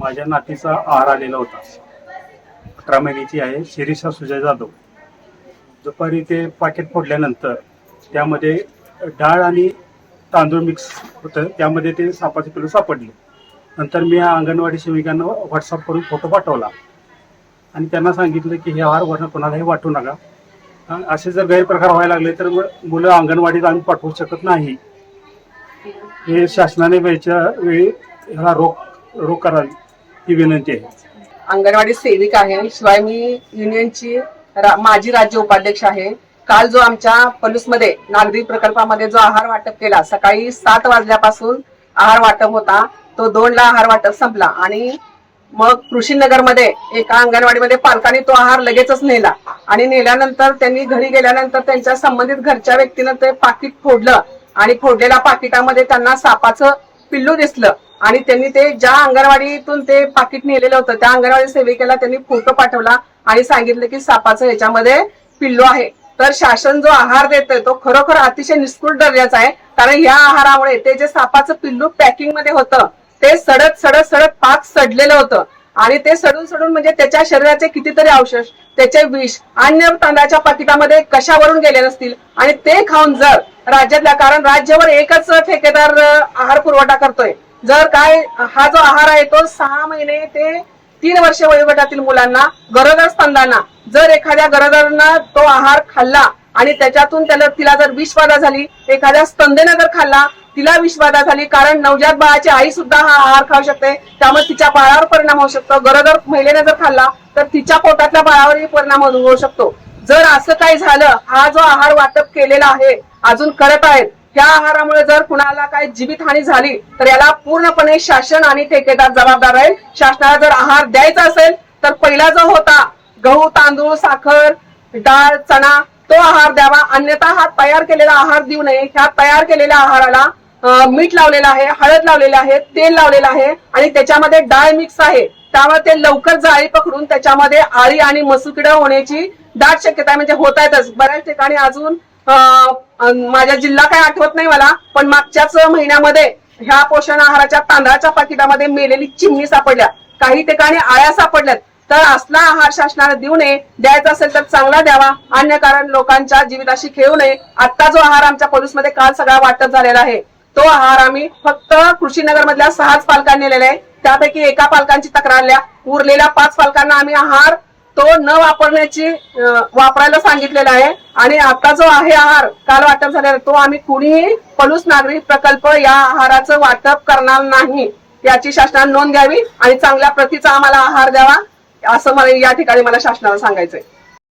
माझ्या नातीचा आहार आलेला होता. 18 महिन्याची आहे, शिरीषा सुजय जाधव. दुपारी ते पाकिट फोडल्यानंतर त्यामध्ये डाळ आणि तांदूळ मिक्स होतं, त्यामध्ये ते सापाचे पिल्लू सापडले. नंतर मी अंगणवाडी सेविकांना व्हॉट्सअप करून फोटो पाठवला आणि त्यांना सांगितलं की हे आहार वर्ण कोणालाही वाटू नका. असे जर गैरप्रकार व्हायला लागले तर मुलं अंगणवाडीत आम्ही पाठवू शकत नाही. हे शासनाने वेळच्या वेळी ह्याला रोख करावी ही विनंती आहे. अंगणवाडी सेविका आहे, शिवाय मी युनियनची माजी राज्य उपाध्यक्ष आहे. काल जो आमच्या पलूसमध्ये नागरी प्रकल्पामध्ये जो आहार वाटप केला, सकाळी 7 वाजल्यापासून आहार वाटप होता, तो 2ला आहार वाटप संपला आणि मग कृषीनगरमध्ये एका अंगणवाडीमध्ये पालकांनी तो आहार लगेचच नेला आणि नेल्यानंतर त्यांनी घरी गेल्यानंतर त्यांच्या संबंधित घरच्या व्यक्तीनं ते पाकिट फोडलं आणि फोडलेल्या पाकिटामध्ये त्यांना सापाचं पिल्लू दिसलं आणि त्यांनी ते ज्या अंगणवाडीतून ते पाकिट नेलेलं होतं त्या अंगणवाडी सेविकेला त्यांनी फोटो पाठवला आणि सांगितलं की सापाचं ह्याच्यामध्ये पिल्लू आहे. तर शासन जो आहार देतोय तो खरोखर अतिशय निष्कृत दर्जाचा आहे, कारण या आहारामुळे ते जे सापाचं पिल्लू पॅकिंग मध्ये होतं ते सडत पाक सडलेलं होतं आणि ते सडून म्हणजे त्याच्या शरीराचे कितीतरी अवशेष, त्याचे विष अन्य तांदळाच्या पाकिटामध्ये कशावरून गेले नसतील आणि ते खाऊन जर राज्यातल्या, कारण राज्यावर एकच ठेकेदार आहार पुरवठा करतोय, जर काय हा जो आहार आहे तो 6 महिने ते 3 वर्षे वयोगटातील मुलांना, गरोदर स्तनांना, जर एखाद्या गरोदरनं तो आहार खाल्ला आणि त्याच्यातून तिला जर विषबाधा झाली, एखाद्या स्तंदेनं जर खाल्ला तिला विषबाधा झाली, कारण नवजात बाळाची आई सुद्धा हा आहार खाऊ शकते, त्यामुळे तिच्या बाळावर परिणाम होऊ शकतो. गरोदर महिलेने जर खाल्ला तर तिच्या पोटातल्या बाळावरही परिणाम होऊ शकतो. जर असं काही झालं, हा जो आहार वाटप केलेला आहे अजून करत आहेत, या आहारामुळे जर कुणाला काही जीवितहानी झाली तर याला पूर्णपणे शासन आणि ठेकेदार जबाबदार आहे. शासनाला जर आहार द्यायचा असेल तर पहिला जो होता गहू, तांदूळ, साखर, डाळ, चणा तो आहार द्यावा, अन्यथा हा तयार केलेला आहार देऊ नये. ह्या तयार केलेल्या आहाराला मीठ लावलेलं आहे, हळद लावलेलं आहे, तेल लावलेलं आहे आणि त्याच्यामध्ये डाळ मिक्स आहे, त्यामुळे ते लवकर जाळी पकडून त्याच्यामध्ये आळी आणि मसुकिडं होण्याची दाट शक्यता म्हणजे होत आहेतच. बऱ्याच ठिकाणी अजून माझ्या जिल्हा काही आठवत नाही मला, पण मागच्याच महिन्यामध्ये ह्या पोषण आहाराच्या तांदळाच्या पाकिटामध्ये मेलेली चिमणी सापडल्या, काही ठिकाणी आळ्या सापडल्यात. तर असला आहार शासनाला देऊ नये, द्यायचा असेल तर चांगला द्यावा, अन्य कारण लोकांच्या जीविताशी खेळू नये. आता जो आहार आमच्या पोलीसमध्ये काल सगळा वाटप झालेला आहे तो आहार आम्ही फक्त कृषीनगर मधल्या 6 पालकांनी नेलेला आहे, त्यापैकी एका पालकांची तक्रार आल्या, उरलेल्या 5 पालकांना आम्ही आहार तो न वापरायला सांगितलेला आहे. आणि आता जो आहे आहार काल वाटप झालेला तो आम्ही कुणीही पलूस नागरी प्रकल्प या आहाराचं वाटप करणार नाही, याची शासनाने नोंद घ्यावी आणि चांगल्या प्रतीचा आम्हाला आहार द्यावा, असं मला या ठिकाणी मला शासनाला सांगायचंय.